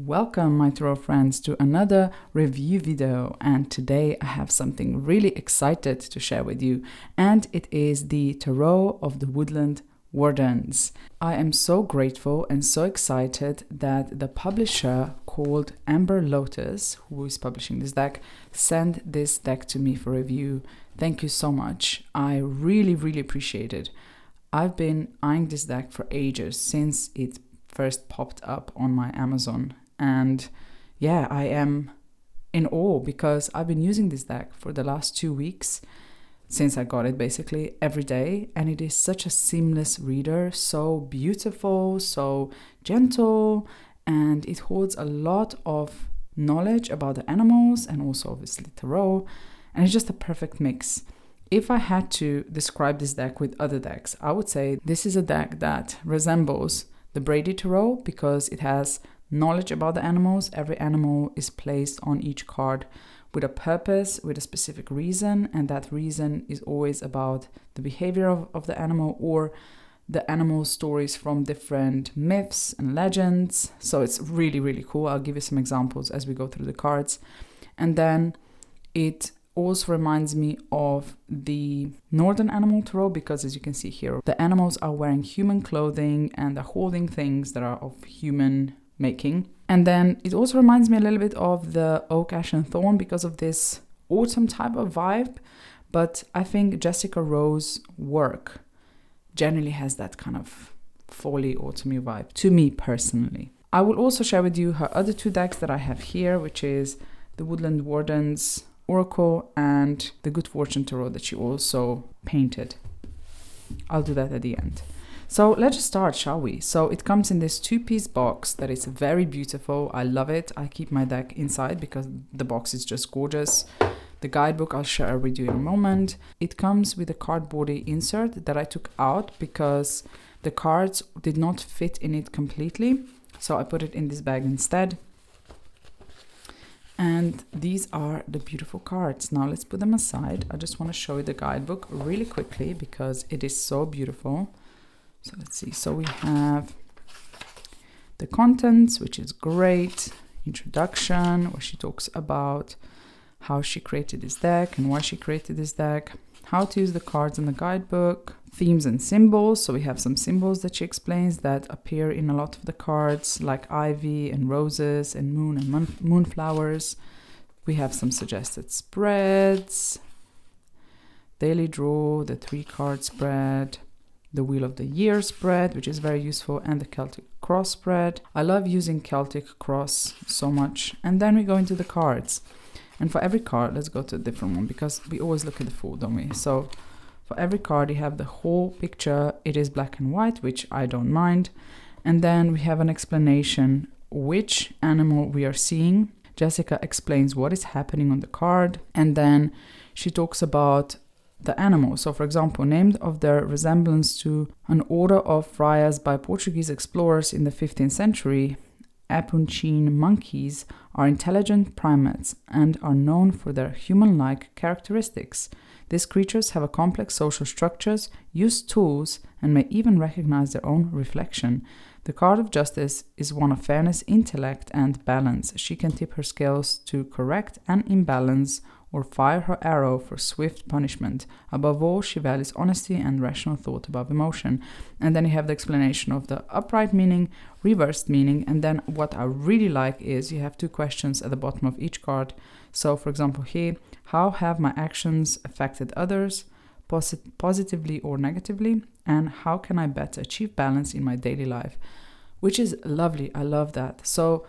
Welcome my tarot friends to another review video, and today I have something really excited to share with you, and it is the tarot of the Woodland Wardens. I am so grateful and so excited that the publisher called Amber Lotus, who is publishing this deck, sent this deck to me for review. Thank you so much. I really appreciate it. I've been eyeing this deck for ages, since it first popped up on my Amazon. And yeah, I am in awe because I've been using this deck for the last 2 weeks since I got it, basically every day. And it is such a seamless reader, so beautiful, so gentle, and it holds a lot of knowledge about the animals and also obviously tarot. And it's just a perfect mix. If I had to describe this deck with other decks, I would say this is a deck that resembles the Brady Tarot because it has knowledge about the animals. Every animal is placed on each card with a purpose, with a specific reason, and that reason is always about the behavior of the animal or the animal stories from different myths and legends. So it's really cool. I'll give you some examples as we go through the cards. And then it also reminds me of the Northern Animal Tarot because, as you can see here, the animals are wearing human clothing and they're holding things that are of human making. And then it also reminds me a little bit of the Oak, Ash and Thorn because of this autumn type of vibe. But I think Jessica Rose's work generally has that kind of folly, autumny vibe to me personally. I will also share with you her other two decks that I have here, which is the Woodland Wardens Oracle and the Good Fortune Tarot that she also painted. I'll do that at the end. So let's just start, shall we? So it comes in this 2-piece box that is very beautiful. I love it. I keep my deck inside because the box is just gorgeous. The guidebook I'll share with you in a moment. It comes with a cardboardy insert that I took out because the cards did not fit in it completely. So I put it in this bag instead. And these are the beautiful cards. Now let's put them aside. I just want to show you the guidebook really quickly because it is so beautiful. So let's see. So we have the contents, which is great. Introduction, where she talks about how she created this deck and why she created this deck. How to use the cards in the guidebook. Themes and symbols. So we have some symbols that she explains that appear in a lot of the cards, like ivy and roses and moon and moonflowers. We have some suggested spreads. Daily draw, the 3-card spread. The Wheel of the Year spread, which is very useful, and the Celtic Cross spread. I love using Celtic Cross so much. And then we go into the cards. And for every card, let's go to a different one because we always look at the full, don't we? So for every card, you have the whole picture. It is black and white, which I don't mind. And then we have an explanation which animal we are seeing. Jessica explains what is happening on the card. And then she talks about the animal. So for example, named of their resemblance to an order of friars by Portuguese explorers in the 15th century, Apunchin monkeys are intelligent primates and are known for their human-like characteristics. These creatures have a complex social structures, use tools, and may even recognize their own reflection. The card of justice is one of fairness, intellect, and balance. She can tip her scales to correct an imbalance or fire her arrow for swift punishment. Above all, she values honesty and rational thought above emotion. And then you have the explanation of the upright meaning, reversed meaning, and then what I really like is you have 2 questions at the bottom of each card. So for example here, how have my actions affected others, positively or negatively? And how can I better achieve balance in my daily life? Which is lovely. I love that. So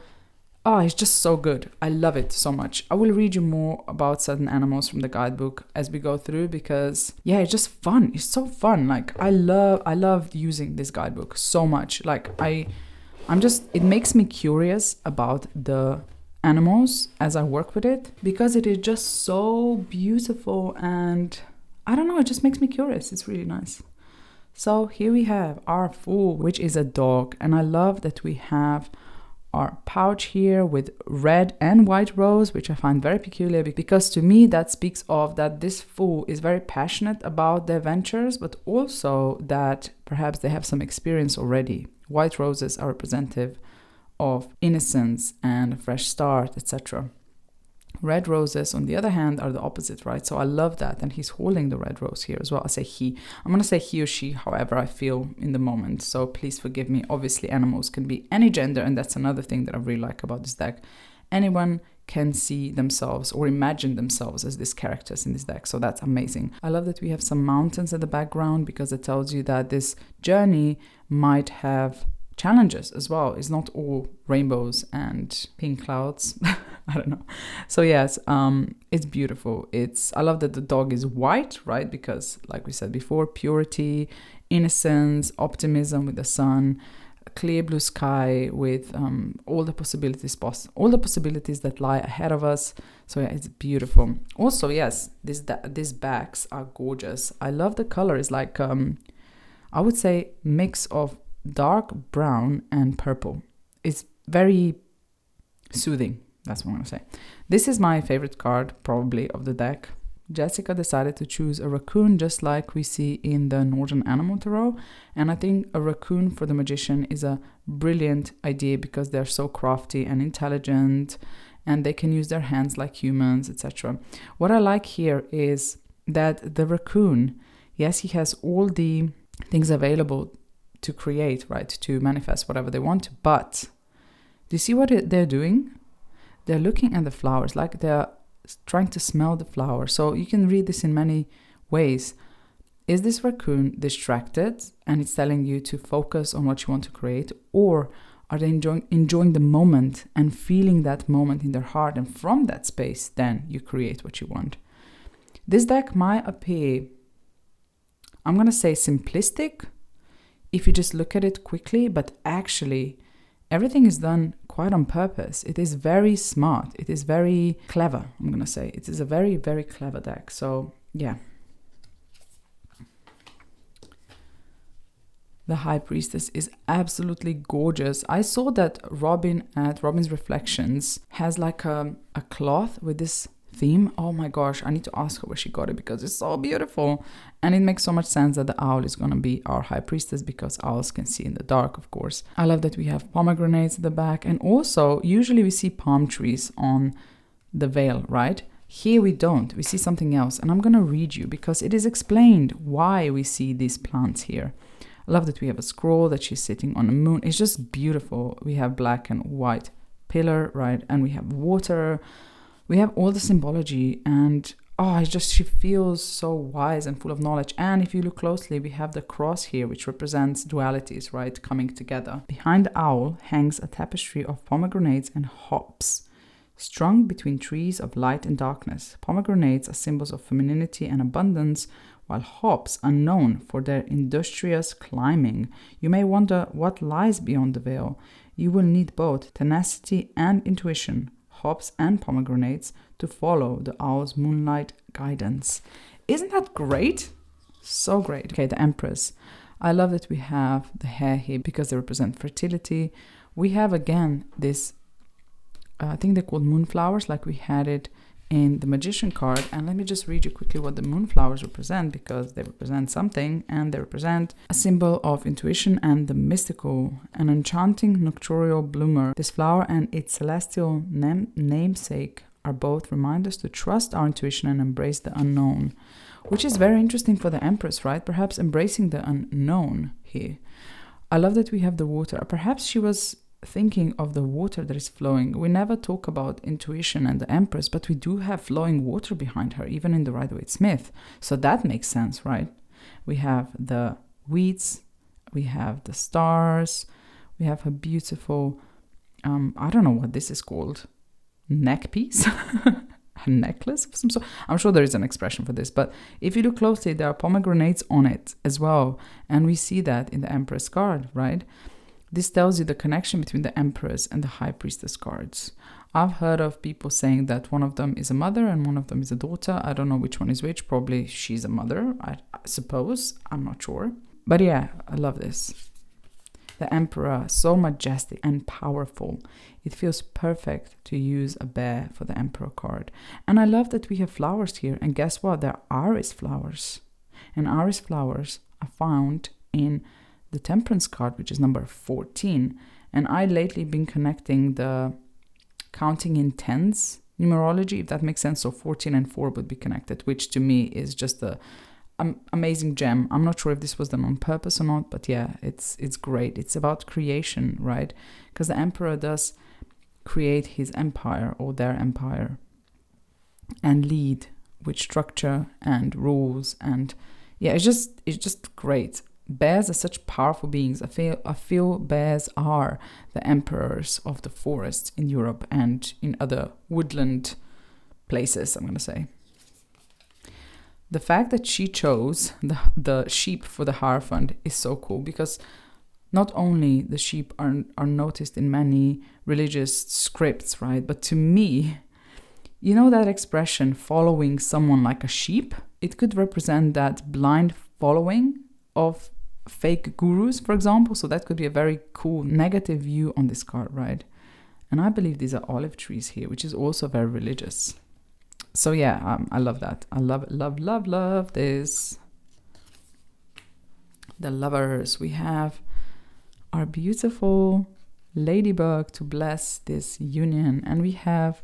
it's just so good. I love it so much. I will read you more about certain animals from the guidebook as we go through because, yeah, it's just fun. It's so fun. Like, I love using this guidebook so much. Like, it makes me curious about the animals as I work with it because it is just so beautiful and I don't know, it just makes me curious. It's really nice. So here we have our Fool, which is a dog. And I love that we have our pouch here with red and white rose, which I find very peculiar because to me that speaks of that this Fool is very passionate about their ventures, but also that perhaps they have some experience already. White roses are representative of innocence and a fresh start, etc. Red roses, on the other hand, are the opposite, right? So I love that. And he's holding the red rose here as well. I say he. I'm going to say he or she, however I feel in the moment. So please forgive me. Obviously, animals can be any gender. And that's another thing that I really like about this deck. Anyone can see themselves or imagine themselves as these characters in this deck. So that's amazing. I love that we have some mountains in the background because it tells you that this journey might have challenges as well. It's not all rainbows and pink clouds. I don't know. So yes, it's beautiful. I love that the dog is white, right? Because like we said before, purity, innocence, optimism with the sun, clear blue sky with all the possibilities that lie ahead of us. So yeah, it's beautiful. Also, yes, these backs are gorgeous. I love the color. It's like I would say mix of dark brown and purple. It's very soothing. That's what I'm going to say. This is my favorite card, probably, of the deck. Jessica decided to choose a raccoon, just like we see in the Northern Animal Tarot. And I think a raccoon for the Magician is a brilliant idea because they're so crafty and intelligent and they can use their hands like humans, etc. What I like here is that the raccoon, yes, he has all the things available to create, right, to manifest whatever they want, but do you see what they're doing? They're looking at the flowers, like they're trying to smell the flower. So you can read this in many ways. Is this raccoon distracted and it's telling you to focus on what you want to create, or are they enjoying the moment and feeling that moment in their heart, and from that space then you create what you want? This deck might appear, I'm going to say, simplistic if you just look at it quickly, but actually everything is done quite on purpose. It is very smart. It is very clever, I'm going to say. It is a very, very clever deck. So, yeah. The High Priestess is absolutely gorgeous. I saw that Robin at Robin's Reflections has like a cloth with this theme. Oh my gosh, I need to ask her where she got it because it's so beautiful. And it makes so much sense that the owl is going to be our High Priestess because owls can see in the dark, of course. I love that we have pomegranates at the back, and also usually we see palm trees on the veil, right? Here we don't. We see something else, and I'm going to read you because it is explained why we see these plants here. I love that we have a scroll, that she's sitting on a moon. It's just beautiful. We have black and white pillar, right? And we have water. We have all the symbology, and she feels so wise and full of knowledge. And if you look closely, we have the cross here, which represents dualities, right, coming together. Behind the owl hangs a tapestry of pomegranates and hops, strung between trees of light and darkness. Pomegranates are symbols of femininity and abundance, while hops are known for their industrious climbing. You may wonder what lies beyond the veil. You will need both tenacity and intuition, hops and pomegranates, to follow the owl's moonlight guidance. Isn't that great? So great. Okay, the Empress. I love that we have the hair here because they represent fertility. We have again this, I think they're called moonflowers, like we had it in the Magician card. And let me just read you quickly what the moonflowers represent, because they represent something, and they represent a symbol of intuition and the mystical, an enchanting nocturnal bloomer. This flower and its celestial namesake are both reminders to trust our intuition and embrace the unknown, which is very interesting for the Empress, right? Perhaps embracing the unknown here. I love that we have the water. Perhaps she was thinking of the water that is flowing. We never talk about intuition and the Empress, but we do have flowing water behind her, even in the Rider-Waite-Smith. So that makes sense, right? We have the weeds, we have the stars, we have her beautiful, I don't know what this is called, neck piece, a necklace of some sort. I'm sure there is an expression for this, but if you look closely, there are pomegranates on it as well. And we see that in the Empress card, right? This tells you the connection between the Empress and the High Priestess cards. I've heard of people saying that one of them is a mother and one of them is a daughter. I don't know which one is which. Probably she's a mother, I suppose. I'm not sure. But yeah, I love this. The Emperor, so majestic and powerful. It feels perfect to use a bear for the Emperor card. And I love that we have flowers here. And guess what? They're iris flowers. And iris flowers are found in the Temperance card, which is number 14. And I lately been connecting the counting in tens numerology, if that makes sense. So 14 and 4 would be connected, which to me is just a amazing gem. I'm not sure if this was done on purpose or not, but yeah, it's great. It's about creation, right? Because the emperor does create his empire or their empire and lead with structure and rules, and yeah, it's just great. Bears are such powerful beings. I feel bears are the emperors of the forest in Europe and in other woodland places, I'm gonna say. The fact that she chose the sheep for the Hierophant is so cool, because not only the sheep are noticed in many religious scripts, right? But to me, you know that expression, following someone like a sheep? It could represent that blind following of fake gurus, for example. So that could be a very cool negative view on this card, right? And I believe these are olive trees here, which is also very religious. So yeah, I love that. I love this. The lovers. We have our beautiful ladybug to bless this union. And we have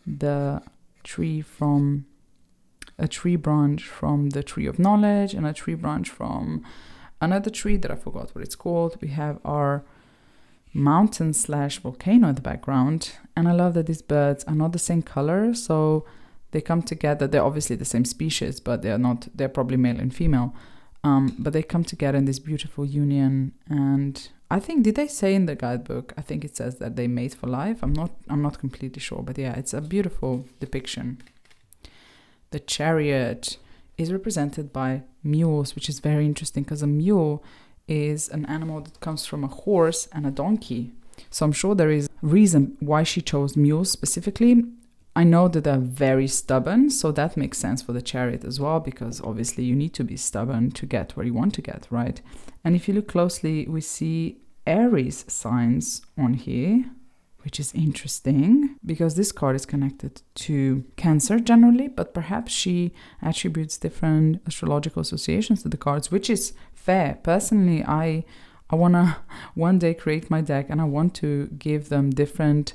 the tree from a tree branch from the tree of knowledge and a tree branch from another tree that I forgot what it's called. We have our mountain / volcano in the background. And I love that these birds are not the same color. So they come together. They're obviously the same species, but they're probably male and female. But they come together in this beautiful union. And I think, did they say in the guidebook? I think it says that they mate for life. I'm not completely sure, but yeah, it's a beautiful depiction. The chariot is represented by mules, which is very interesting because a mule is an animal that comes from a horse and a donkey. So I'm sure there is reason why she chose mules specifically. I know that they're very stubborn, so that makes sense for the chariot as well, because obviously you need to be stubborn to get where you want to get, right? And if you look closely, we see Aries signs on here, which is interesting because this card is connected to Cancer generally, but perhaps she attributes different astrological associations to the cards, which is fair. Personally, I want to one day create my deck and I want to give them different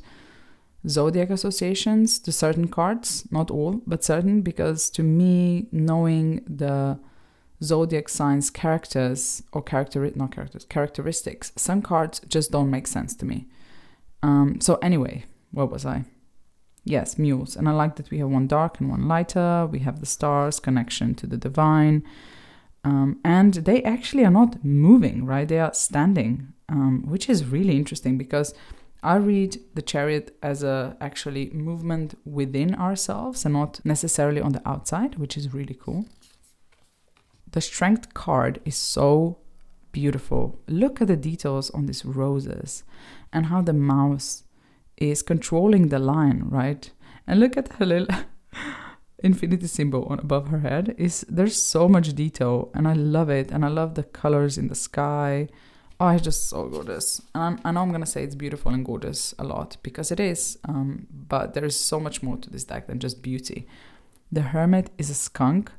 zodiac associations to certain cards, not all, but certain, because to me, knowing the zodiac signs characters or characteristics, some cards just don't make sense to me. So anyway, where was I? Yes, mules. And I like that we have one dark and one lighter. We have the stars, connection to the divine. And they actually are not moving, right? They are standing, which is really interesting because I read the chariot as a actually movement within ourselves and not necessarily on the outside, which is really cool. The strength card is so beautiful. Look at the details on these roses and how the mouse is controlling the lion, right? And look at her little infinity symbol on above her head. There's so much detail and I love it. And I love the colors in the sky. Oh, it's just so gorgeous. And I know I'm going to say it's beautiful and gorgeous a lot because it is. But there is so much more to this deck than just beauty. The Hermit is a skunk.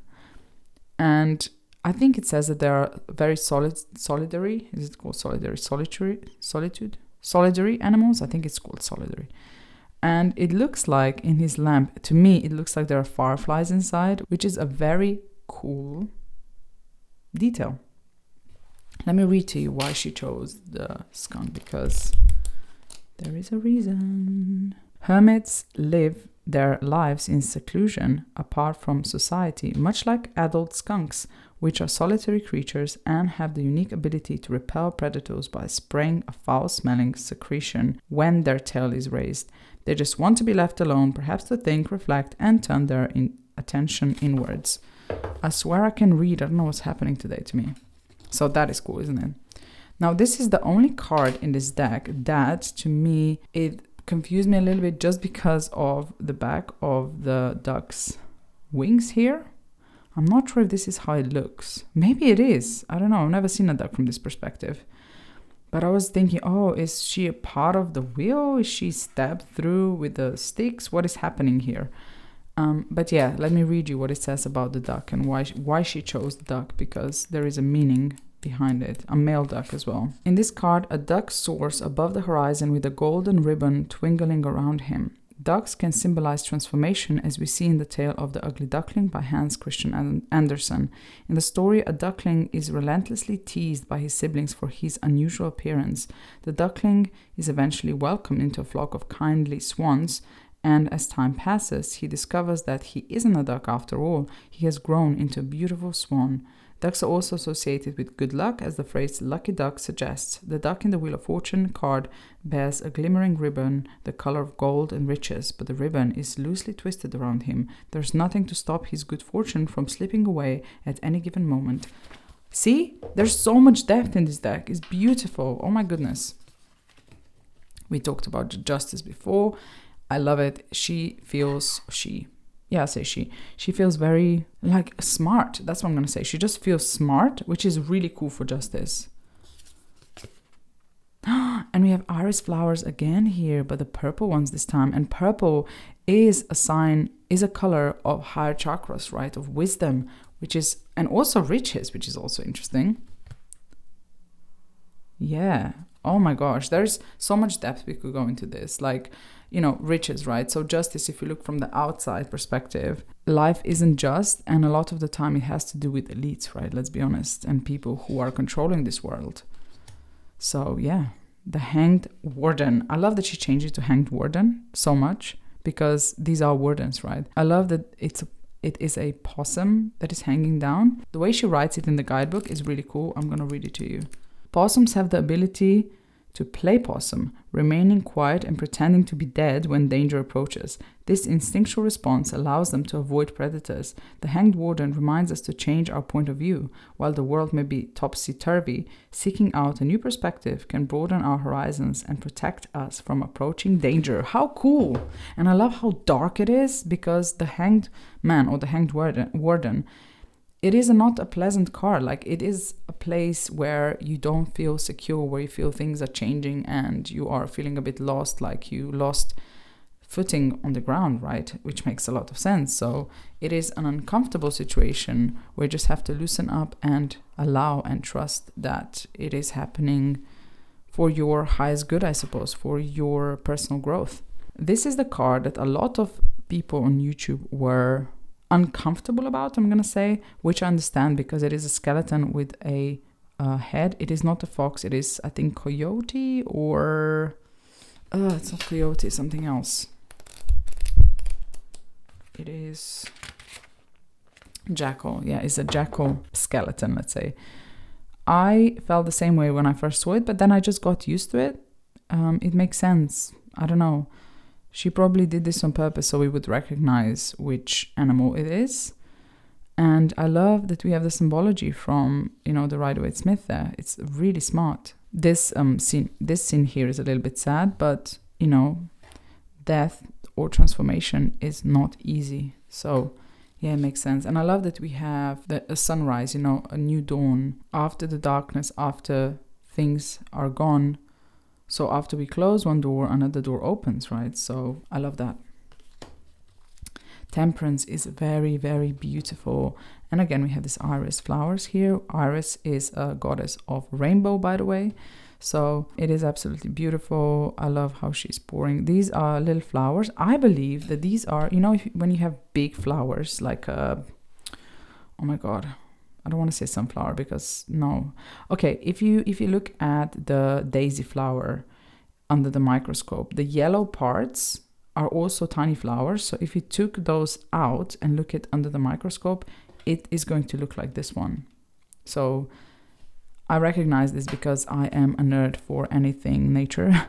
And I think it says that they are very solitary. Is it called solitary? Solitary animals? I think it's called solitary. And it looks like in his lamp, to me, it looks like there are fireflies inside, which is a very cool detail. Let me read to you why she chose the skunk, because there is a reason. Hermits live their lives in seclusion apart from society, much like adult skunks, which are solitary creatures and have the unique ability to repel predators by spraying a foul-smelling secretion when their tail is raised. They just want to be left alone, perhaps to think, reflect, and turn their attention inwards. I swear I can read. I don't know what's happening today to me. So that is cool, isn't it? Now, this is the only card in this deck that, to me, it confused me a little bit just because of the back of the duck's wings here. I'm not sure if this is how it looks. Maybe it is. I don't know. I've never seen a duck from this perspective. But I was thinking, oh, is she a part of the wheel? Is she stabbed through with the sticks? What is happening here? But yeah, let me read you what it says about the duck and why she chose the duck, because there is a meaning behind it, a male duck as well. In this card, a duck soars above the horizon with a golden ribbon twinkling around him. Ducks can symbolize transformation, as we see in the tale of The Ugly Duckling by Hans Christian Andersen. In the story, a duckling is relentlessly teased by his siblings for his unusual appearance. The duckling is eventually welcomed into a flock of kindly swans, and as time passes, he discovers that he isn't a duck after all. He has grown into a beautiful swan. Ducks are also associated with good luck, as the phrase lucky duck suggests. The duck in the Wheel of Fortune card bears a glimmering ribbon, the color of gold and riches, but the ribbon is loosely twisted around him. There's nothing to stop his good fortune from slipping away at any given moment. See? There's so much depth in this deck. It's beautiful. Oh my goodness. We talked about justice before. I love it. She feels very like smart. That's what I'm gonna say. She just feels smart, which is really cool for justice. And we have iris flowers again here, but the purple ones this time. And purple is a color of higher chakras, right? Of wisdom, and also riches, which is also interesting. Yeah. Oh my gosh, there's so much depth we could go into this. Like, riches, right? So justice, if you look from the outside perspective, life isn't just, and a lot of the time it has to do with elites, right? Let's be honest, and people who are controlling this world. So yeah, the Hanged Warden. I love that she changed it to Hanged Warden so much, because these are wardens, right? I love that it is a possum that is hanging down. The way she writes it in the guidebook is really cool. I'm gonna read it to you. Possums have the ability to play possum, remaining quiet and pretending to be dead when danger approaches. This instinctual response allows them to avoid predators. The Hanged Warden reminds us to change our point of view. While the world may be topsy-turvy, seeking out a new perspective can broaden our horizons and protect us from approaching danger. How cool! And I love how dark it is, because the Hanged Man or the Hanged Warden, it is not a pleasant card. Like, it is a place where you don't feel secure, where you feel things are changing and you are feeling a bit lost, like you lost footing on the ground, right? Which makes a lot of sense. So it is an uncomfortable situation where you just have to loosen up and allow and trust that it is happening for your highest good, I suppose, for your personal growth. This is the card that a lot of people on YouTube were uncomfortable about, I'm gonna say, which I understand, because it is a skeleton with a head. It is not a fox. It is, I think, coyote, or it's not coyote, something else. It is jackal. Yeah, it's a jackal skeleton, let's say. I felt the same way when I first saw it, but then I just got used to it. It makes sense. I don't know. She probably did this on purpose so we would recognize which animal it is. And I love that we have the symbology from, the Rider-Waite-Smith there. It's really smart. This scene here is a little bit sad, but, death or transformation is not easy. So, yeah, it makes sense. And I love that we have a sunrise, a new dawn after the darkness, after things are gone. So after we close one door, another door opens, right? So I love that. Temperance is very, very beautiful. And again, we have this iris flowers here. Iris is a goddess of rainbow, by the way. So it is absolutely beautiful. I love how she's pouring. These are little flowers. I believe that these are, when you have big flowers, like, oh my God, I don't want to say sunflower because no. Okay, if you look at the daisy flower under the microscope, the yellow parts are also tiny flowers. So if you took those out and look at under the microscope, it is going to look like this one. So I recognize this because I am a nerd for anything nature.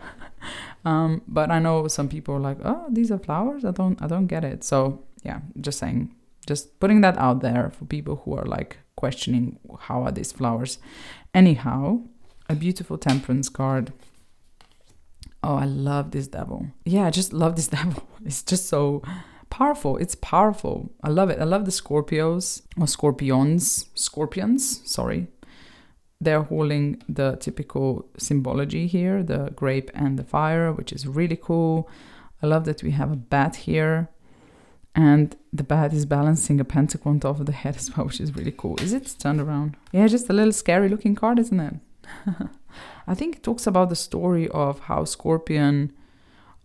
But I know some people are like, oh, these are flowers? I don't get it. So yeah, just saying, just putting that out there for people who are like questioning how are these flowers. Anyhow, a beautiful temperance card. Oh, I love this devil. Yeah, I just love this devil. It's just so powerful. It's powerful. I love it. I love the Scorpions, sorry. They're holding the typical symbology here, the grape and the fire, which is really cool. I love that we have a bat here. And the bat is balancing a pentacle on top of the head as well, which is really cool. Is it turned around? Yeah, just a little scary looking card, isn't it? I think it talks about the story of how Scorpion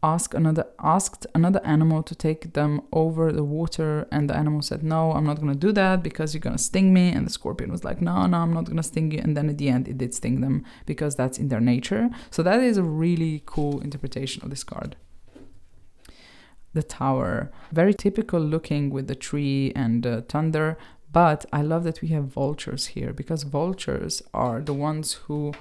asked another animal to take them over the water, and the animal said, no, I'm not going to do that because you're going to sting me. And the Scorpion was like, no, I'm not going to sting you. And then at the end it did sting them because that's in their nature. So that is a really cool interpretation of this card. The Tower, very typical looking with the tree and the thunder, but I love that we have vultures here, because vultures are the ones who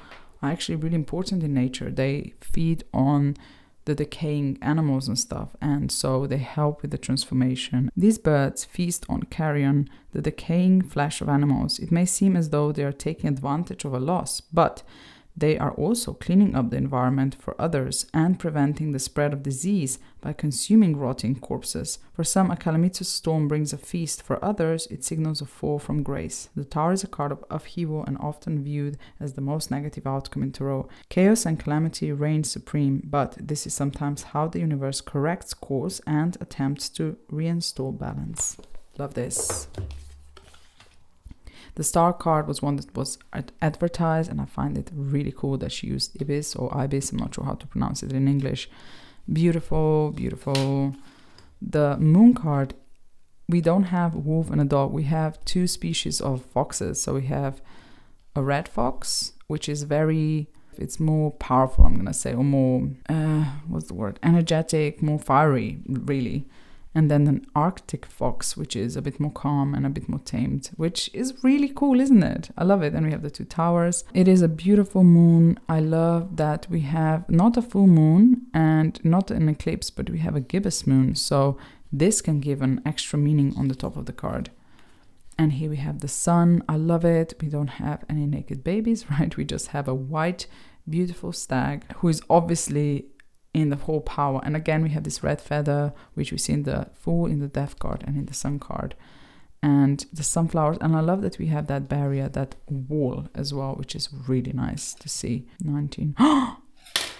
are actually really important in nature. They feed on the decaying animals and stuff, and so they help with the transformation. These birds feast on carrion, the decaying flesh of animals. It may seem as though they are taking advantage of a loss, but they are also cleaning up the environment for others and preventing the spread of disease by consuming rotting corpses. For some, a calamitous storm brings a feast. For others, it signals a fall from grace. The Tower is a card of upheaval and often viewed as the most negative outcome in tarot. Chaos and calamity reign supreme, but this is sometimes how the universe corrects course and attempts to reinstall balance. Love this. The Star card was one that was advertised, and I find it really cool that she used ibis or ibis. I'm not sure how to pronounce it in English. Beautiful, beautiful. The Moon card, we don't have a wolf and a dog. We have two species of foxes. So we have a red fox, which is it's more powerful, I'm going to say, or more, energetic, more fiery, really. And then an Arctic fox, which is a bit more calm and a bit more tamed, which is really cool, isn't it? I love it. And we have the two towers. It is a beautiful moon. I love that we have not a full moon and not an eclipse, but we have a gibbous moon. So this can give an extra meaning on the top of the card. And here we have the sun. I love it. We don't have any naked babies, right? We just have a white, beautiful stag who is obviously in the whole power. And again, we have this red feather, which we see in the Fool, in the Death card, and in the Sun card. And the sunflowers. And I love that we have that barrier, that wall as well, which is really nice to see. 19. Oh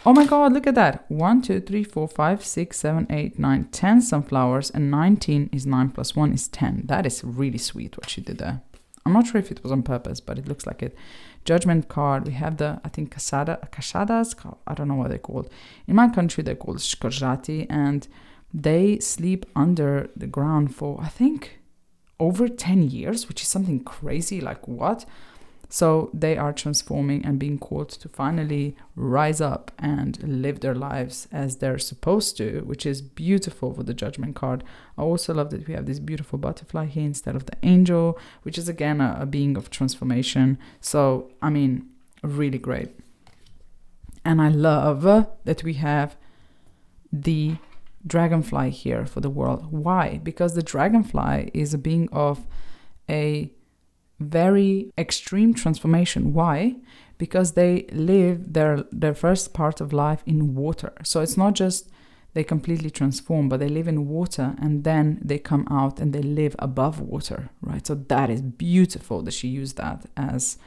my God, look at that. 1, 2, 3, 4, 5, 6, 7, 8, 9, 10 sunflowers. And 19 is 9 plus 1 is 10. That is really sweet what she did there. I'm not sure if it was on purpose, but it looks like it. Judgment card. We have the, I think, casadas. I don't know what they're called. In my country, they're called scorjati, and they sleep under the ground for, I think, over 10 years, which is something crazy. Like, what? So they are transforming and being called to finally rise up and live their lives as they're supposed to, which is beautiful for the Judgment card. I also love that we have this beautiful butterfly here instead of the angel, which is again a being of transformation. So, I mean, really great. And I love that we have the dragonfly here for the world. Why? Because the dragonfly is a being of a very extreme transformation. Why? Because they live their first part of life in water. So it's not just they completely transform, but they live in water and then they come out and they live above water, right? So that is beautiful that she used that as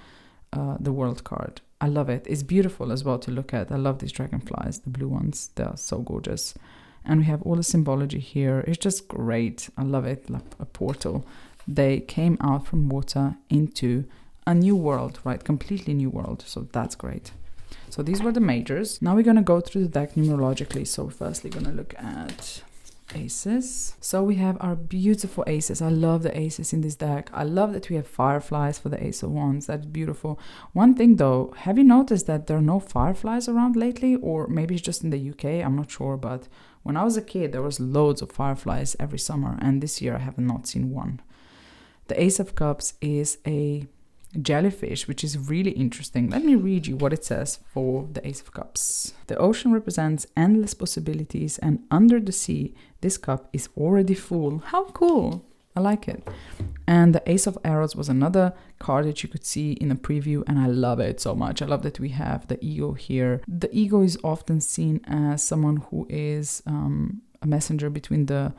the world card. I love it. It's beautiful as well to look at. I love these dragonflies, the blue ones. They are so gorgeous. And we have all the symbology here. It's just great. I love it, like a portal. They came out from water into a new world, right? Completely new world. So that's great. So these were the majors. Now we're going to go through the deck numerologically. So firstly, going to look at aces. So we have our beautiful aces. I love the aces in this deck. I love that we have fireflies for the Ace of Wands. That's beautiful. One thing though, have you noticed that there are no fireflies around lately? Or maybe it's just in the UK, I'm not sure. But when I was a kid, there was loads of fireflies every summer. And this year I have not seen one. The Ace of Cups is a jellyfish, which is really interesting. Let me read you what it says for the Ace of Cups. The ocean represents endless possibilities, and under the sea, this cup is already full. How cool! I like it. And the Ace of Arrows was another card that you could see in a preview, and I love it so much. I love that we have the eagle here. The eagle is often seen as someone who is a messenger between the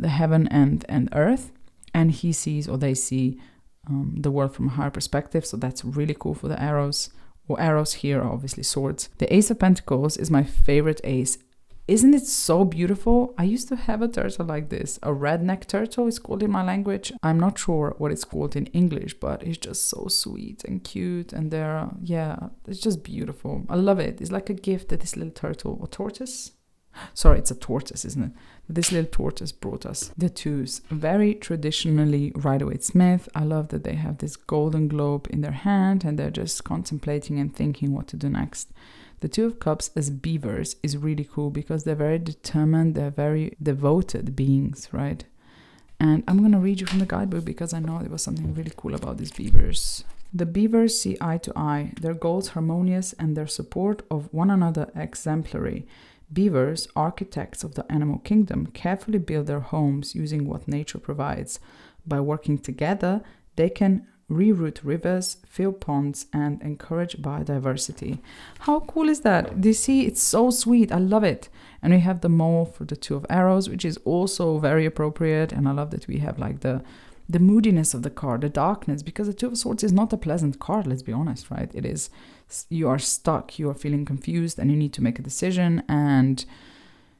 heaven and earth. And he sees, or they see, the world from a higher perspective. So that's really cool for the arrows. Or arrows here are obviously swords. The Ace of Pentacles is my favorite ace Isn't it so beautiful? I used to have a turtle like this. A redneck turtle is called in my language. I'm not sure what it's called in English, but it's just so sweet and cute. And it's just beautiful. I love it. It's like a gift that this little turtle or tortoise. Sorry, it's a tortoise, isn't it? This little tortoise brought us. The twos, very traditionally Rider-Waite-Smith. I love that they have this golden globe in their hand and they're just contemplating and thinking what to do next. The Two of Cups as beavers is really cool because they're very determined, they're very devoted beings, right? And I'm going to read you from the guidebook because I know there was something really cool about these beavers. The beavers see eye to eye, their goals harmonious and their support of one another exemplary. Beavers, architects of the animal kingdom, carefully build their homes using what nature provides. By working together, they can reroute rivers, fill ponds, and encourage biodiversity. How cool is that? Do you see? It's so sweet. I love it. And we have the mole for the Two of Arrows, which is also very appropriate. And I love that we have like the moodiness of the card, the darkness, because the Two of Swords is not a pleasant card, let's be honest, right? It is, you are stuck, you are feeling confused, and you need to make a decision. And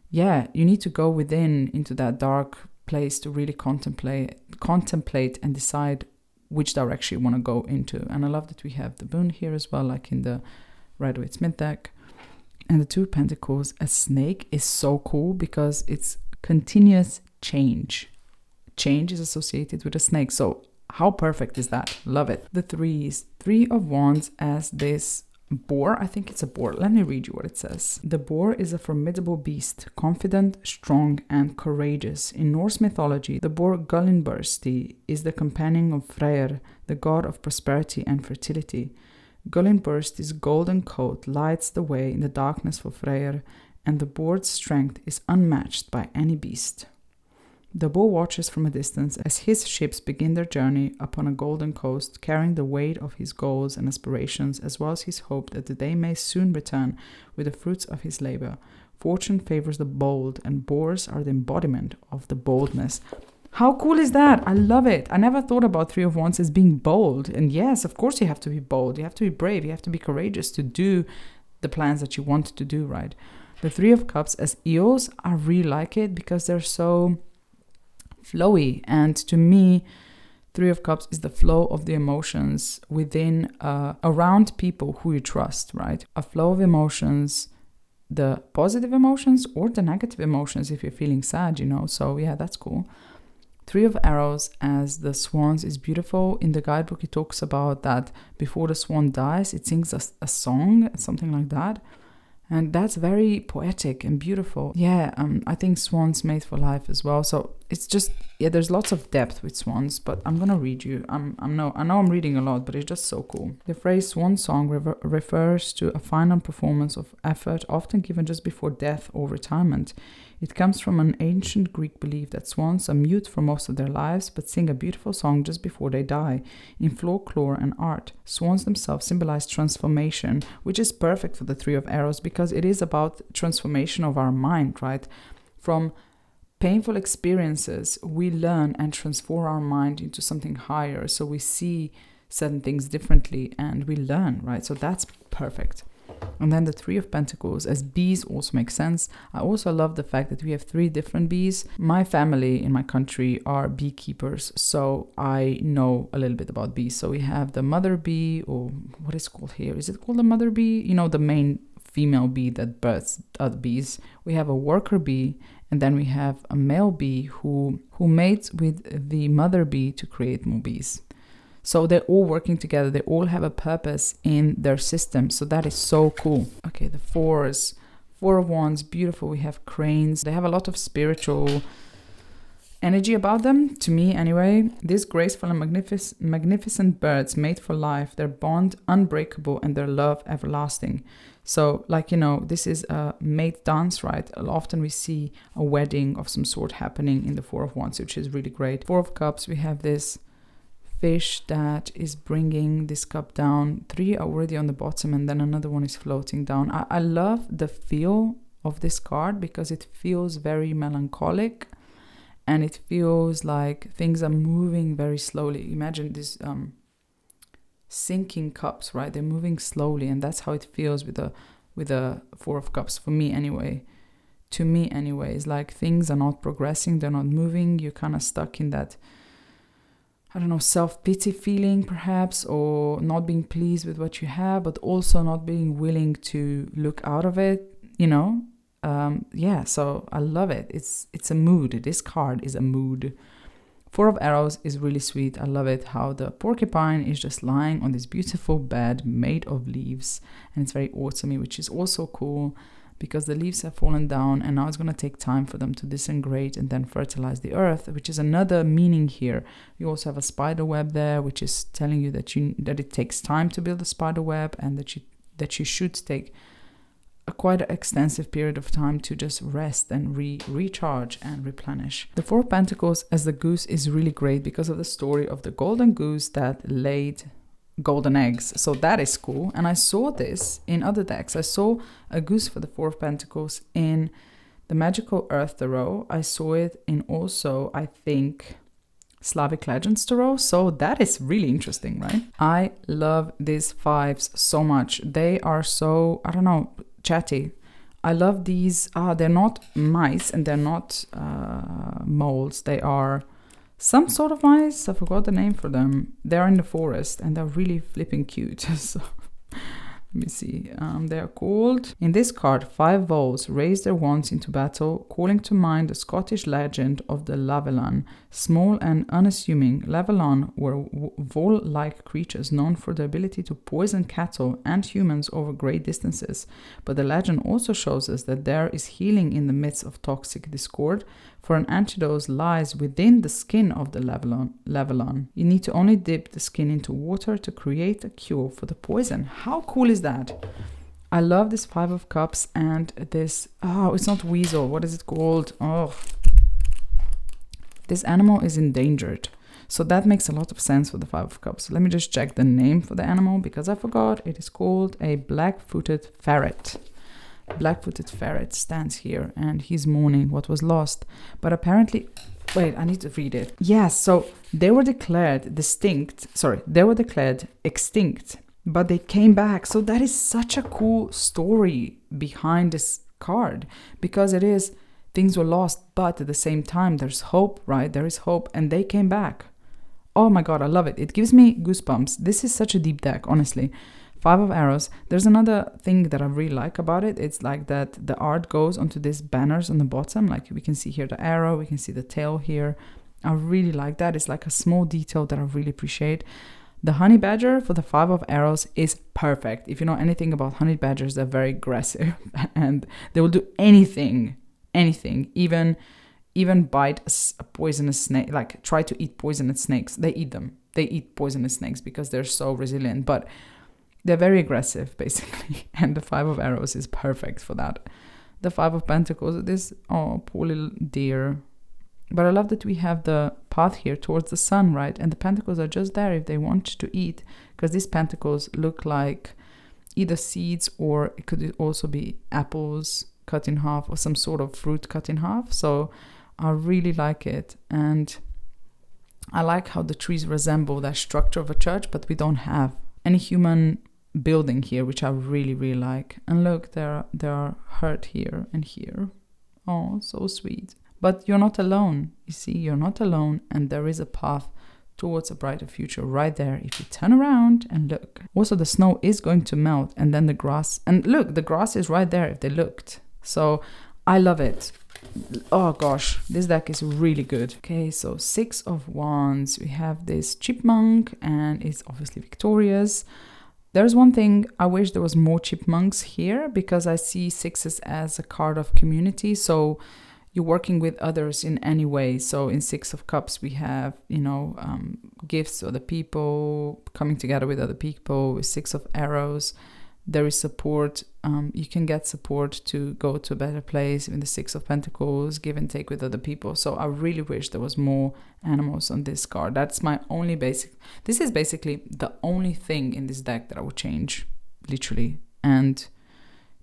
yeah, you need to go within into that dark place to really contemplate and decide which direction you want to go into. And I love that we have the moon here as well, like in the Rider-Waite-Smith deck. And the Two of Pentacles, a snake, is so cool because it's continuous change. Change is associated with a snake. So how perfect is that? Love it. The threes, Three of Wands as this boar. I think it's a boar. Let me read you what it says. The boar is a formidable beast, confident, strong, and courageous. In Norse mythology, the boar Gullinbursti is the companion of Freyr, the god of prosperity and fertility. Gullinbursti's golden coat lights the way in the darkness for Freyr, and the boar's strength is unmatched by any beast. The boar watches from a distance as his ships begin their journey upon a golden coast, carrying the weight of his goals and aspirations, as well as his hope that the day may soon return with the fruits of his labor. Fortune favors the bold, and boars are the embodiment of the boldness. How cool is that? I love it. I never thought about Three of Wands as being bold. And yes, of course you have to be bold. You have to be brave. You have to be courageous to do the plans that you want to do, right? The Three of Cups as eels, I really like it because they're so flowy, and to me Three of Cups is the flow of the emotions within around people who you trust, right? A flow of emotions, the positive emotions or the negative emotions if you're feeling sad, so yeah, that's cool. Three of Arrows as the swans is beautiful. In the guidebook it talks about that before the swan dies it sings a song, something like that. And that's very poetic and beautiful. Yeah, I think swans made for life as well. So it's just, yeah, there's lots of depth with swans, but I'm going to read you. I know I'm reading a lot, but it's just so cool. The phrase swan song refers to a final performance of effort, often given just before death or retirement. It comes from an ancient Greek belief that swans are mute for most of their lives, but sing a beautiful song just before they die. In folklore and art, swans themselves symbolize transformation, which is perfect for the Three of Arrows because it is about transformation of our mind, right? From painful experiences, we learn and transform our mind into something higher. So we see certain things differently and we learn, right? So that's perfect. And then the Three of Pentacles as bees also makes sense. I also love the fact that we have three different bees. My family in my country are beekeepers, so I know a little bit about bees. So we have the mother bee, or what is it called here? Is it called the mother bee? The main female bee that births other bees. We have a worker bee, and then we have a male bee who mates with the mother bee to create more bees. So they're all working together. They all have a purpose in their system. So that is so cool. Okay, the fours. Four of Wands, beautiful. We have cranes. They have a lot of spiritual energy about them, to me anyway. These graceful and magnificent birds made for life, their bond unbreakable and their love everlasting. So this is a mate dance, right? Often we see a wedding of some sort happening in the Four of Wands, which is really great. Four of Cups, we have this fish that is bringing this cup down. Three are already on the bottom and then another one is floating down. I love the feel of this card because it feels very melancholic and it feels like things are moving very slowly. Imagine these sinking cups, right? They're moving slowly, and that's how it feels with the Four of Cups, for me anyway. to me anyways. Like things are not progressing, they're not moving. You're kind of stuck in that, I don't know, self-pity feeling perhaps, or not being pleased with what you have, but also not being willing to look out of it, you know? Yeah, so I love it. It's a mood. This card is a mood. Four of Arrows is really sweet. I love it how the porcupine is just lying on this beautiful bed made of leaves, and it's very autumny, which is also cool because the leaves have fallen down and now it's going to take time for them to disintegrate and then fertilize the earth, which is another meaning here. You also have a spider web there, which is telling you that it takes time to build a spider web, and that you should take a quite extensive period of time to just rest and recharge and replenish. The Four of Pentacles as the goose is really great because of the story of the golden goose that laid golden eggs. So that is cool. And I saw this in other decks. I saw a goose for the Four of Pentacles in the Magical Earth Tarot. I saw it in also, I think, Slavic Legends Tarot. So that is really interesting, right? I love these fives so much. They are so, I don't know, chatty. I love these. They're not mice and they're not moles. They are some sort of mice. I forgot the name for them. They're in the forest and they're really flipping cute. So let me see. They are called, in this card, 5 voles raise their wands into battle, calling to mind the Scottish legend of the Lavelan. Small and unassuming, Lavelan were vole-like creatures known for their ability to poison cattle and humans over great distances. But the legend also shows us that there is healing in the midst of toxic discord, for an antidote lies within the skin of the Lavelan. You need to only dip the skin into water to create a cure for the poison. How cool is that? I love this 5 of Cups and this, it's not weasel. What is it called? This animal is endangered. So that makes a lot of sense for the 5 of Cups. Let me just check the name for the animal because I forgot. It is called a black-footed ferret. Black-footed ferret stands here and he's mourning what was lost. But apparently, wait, I need to read it. Yes, so they were declared extinct, but they came back. So that is such a cool story behind this card, because it is, things were lost, but at the same time there's hope, right? There is hope, and they came back. Oh my god, I love it. It gives me goosebumps. This is such a deep deck, honestly. 5 of Arrows. There's another thing that I really like about it. It's like that the art goes onto these banners on the bottom. Like we can see here the arrow, we can see the tail here. I really like that. It's like a small detail that I really appreciate. The honey badger for the 5 of Arrows is perfect. If you know anything about honey badgers, they're very aggressive and they will do anything, even bite a poisonous snake, like try to eat poisonous snakes. They eat them. They eat poisonous snakes because they're so resilient, but they're very aggressive, basically, and the 5 of Arrows is perfect for that. The 5 of Pentacles, this, poor little deer. But I love that we have the path here towards the sun, right? And the pentacles are just there if they want to eat, because these pentacles look like either seeds, or it could also be apples cut in half or some sort of fruit cut in half. So I really like it. And I like how the trees resemble that structure of a church, but we don't have any human building here, which I really, really like. And look, there are hurt here and here. Oh, so sweet. But you're not alone. You see, you're not alone, and there is a path towards a brighter future right there if you turn around and look. Also, the snow is going to melt, and then the grass, and look, the grass is right there if they looked. So I love it. Oh gosh, this deck is really good. Okay, so 6 of Wands. We have this chipmunk, and it's obviously victorious. There's one thing, I wish there was more chipmunks here, because I see 6s as a card of community. So you're working with others in any way. So in 6 of Cups, we have, gifts to other people, coming together with other people. With 6 of Arrows, there is support. You can get support to go to a better place. In the 6 of Pentacles, give and take with other people. So I really wish there was more animals on this card. That's my only basic. This is basically the only thing in this deck that I would change, literally. And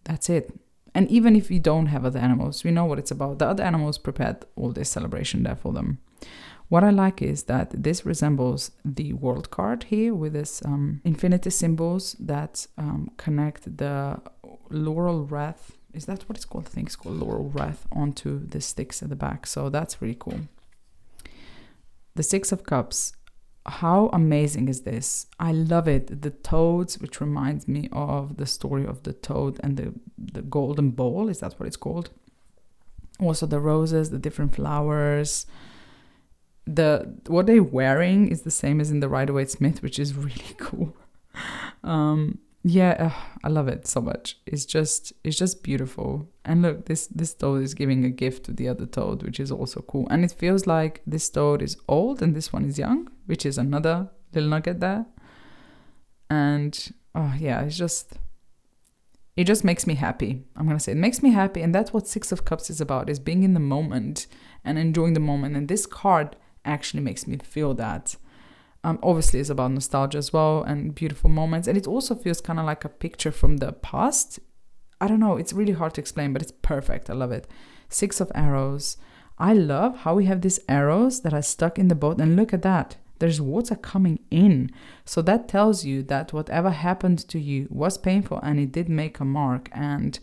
that's it. And even if you don't have other animals, we know what it's about. The other animals prepared all this celebration there for them. What I like is that this resembles the World card here with this infinity symbols that connect the laurel wreath. is that what it's called? I think it's called laurel wreath onto the sticks at the back. So that's really cool. The Six of Cups. How amazing is this? I love it. The toads, which reminds me of the story of the toad and the golden bowl. Is that what it's called? Also the roses, the different flowers. What they're wearing is the same as in the Rider-Waite-Smith, which is really cool. I love it so much. It's just beautiful. And look, this toad is giving a gift to the other toad, which is also cool. And it feels like this toad is old and this one is young, which is another little nugget there. And it just makes me happy. I'm going to say it makes me happy. And that's what Six of Cups is about, is being in the moment and enjoying the moment. And this card actually makes me feel that. Obviously, it's about nostalgia as well and beautiful moments. And it also feels kind of like a picture from the past. I don't know. It's really hard to explain, but it's perfect. I love it. Six of Arrows. I love how we have these arrows that are stuck in the boat. And look at that. There's water coming in. So that tells you that whatever happened to you was painful and it did make a mark. And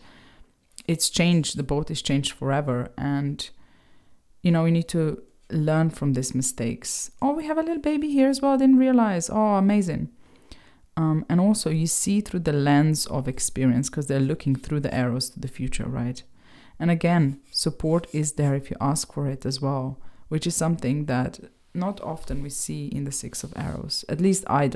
it's changed. The boat is changed forever. And, we need to learn from these mistakes. Oh, we have a little baby here as well. I didn't realize. Oh, amazing. And also you see through the lens of experience because they're looking through the arrows to the future, right? And again, support is there if you ask for it as well, which is something that not often we see in the Six of Arrows. At least I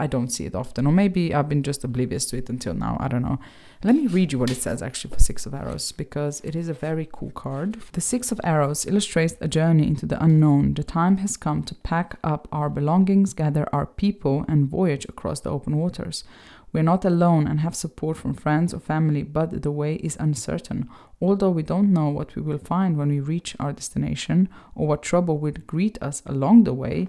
don't see it often. Or maybe I've been just oblivious to it until now. I don't know. Let me read you what it says actually for Six of Arrows, because it is a very cool card. The Six of Arrows illustrates a journey into the unknown. The time has come to pack up our belongings, gather our people, and voyage across the open waters. We're not alone and have support from friends or family, but the way is uncertain. Although we don't know what we will find when we reach our destination or what trouble will greet us along the way,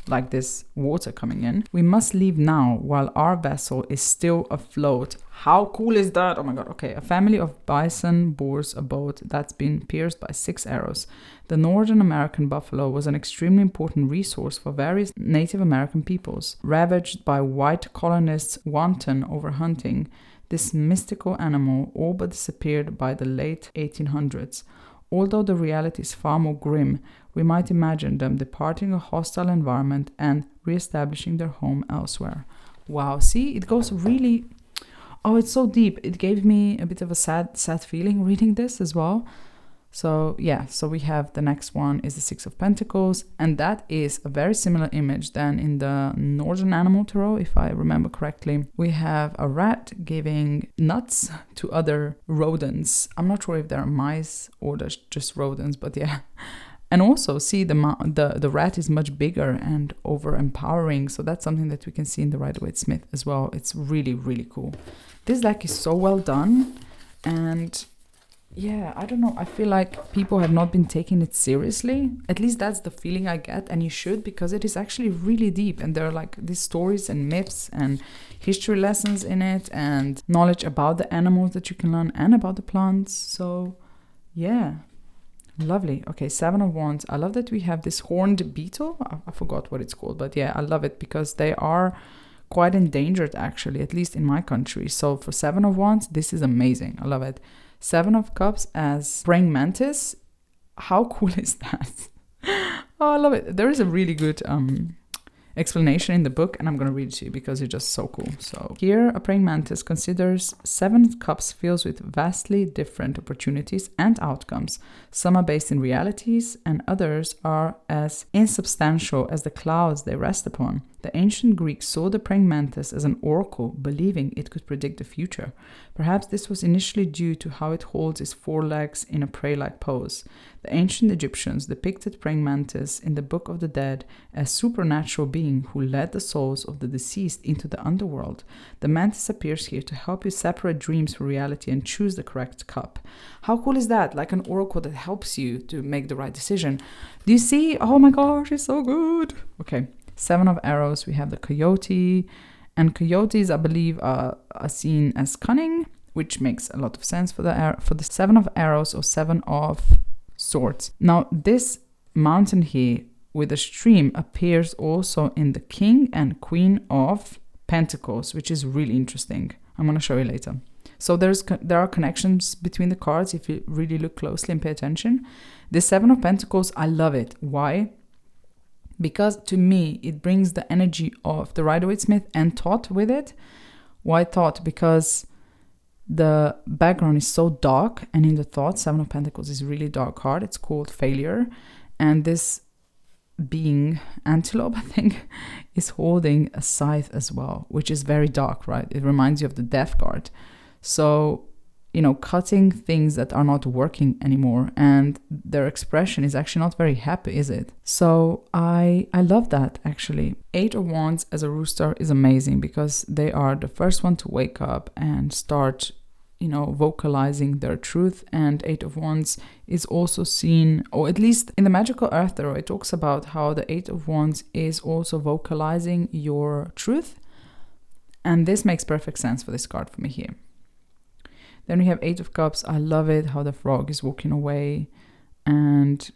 like this water coming in, we must leave now while our vessel is still afloat. How cool is that? Oh my god. Okay, a family of bison boards a boat that's been pierced by 6 arrows. The Northern American buffalo was an extremely important resource for various Native American peoples. Ravaged by white colonists' wanton overhunting, this mystical animal all but disappeared by the late 1800s. Although the reality is far more grim, we might imagine them departing a hostile environment and re-establishing their home elsewhere. Wow, see, it goes really... Oh, it's so deep. It gave me a bit of a sad feeling reading this as well. So yeah, so we have the next one is the Six of Pentacles, and that is a very similar image than in the Northern Animal Tarot, if I remember correctly. We have a rat giving nuts to other rodents. I'm not sure if they're mice or just rodents, but yeah. And also see the rat is much bigger and over-empowering, so that's something that we can see in the Rider-Waite-Smith as well. It's really, really cool. This deck is so well done, and... yeah, I don't know. I feel like people have not been taking it seriously. At least that's the feeling I get, and you should, because it is actually really deep. And there are like these stories and myths and history lessons in it, and knowledge about the animals that you can learn and about the plants. So, yeah, lovely. Okay, Seven of Wands. I love that we have this horned beetle. I forgot what it's called, but yeah, I love it because they are quite endangered actually, at least in my country. So for Seven of Wands, this is amazing. I love it. Seven of Cups as praying mantis. How cool is that? Oh, I love it. There is a really good explanation in the book, and I'm going to read it to you because it's just so cool. So here, a praying mantis considers 7 cups filled with vastly different opportunities and outcomes. Some are based in realities, and others are as insubstantial as the clouds they rest upon. The ancient Greeks saw the praying mantis as an oracle, believing it could predict the future. Perhaps this was initially due to how it holds its forelegs in a prey-like pose. The ancient Egyptians depicted praying mantis in the Book of the Dead as supernatural being who led the souls of the deceased into the underworld. The mantis appears here to help you separate dreams from reality and choose the correct cup. How cool is that? Like an oracle that helps you to make the right decision. Do you see? Oh my gosh, it's so good. Okay. 7 of Arrows, we have the coyote, and coyotes, I believe, are seen as cunning, which makes a lot of sense for the 7 of Arrows or 7 of Swords. Now, this mountain here with a stream appears also in the King and Queen of Pentacles, which is really interesting. I'm going to show you later. So there are connections between the cards if you really look closely and pay attention. The Seven of Pentacles, I love it. Why? Because to me, it brings the energy of the Rider-Waite-Smith and Thoth with it. Why Thoth? Because the background is so dark, and in the Thoth, Seven of Pentacles is a really dark card. It's called Failure. And this being, Antelope, I think, is holding a scythe as well, which is very dark, right? It reminds you of the Death card. So, you know, cutting things that are not working anymore, and their expression is actually not very happy, is it? So I love that, actually. Eight of Wands as a rooster is amazing because they are the first one to wake up and start, you know, vocalizing their truth. And Eight of Wands is also seen, or at least in the Magical Earth Tarot, it talks about how the Eight of Wands is also vocalizing your truth. And this makes perfect sense for this card for me here. Then we have Eight of Cups. I love it, how the frog is walking away. And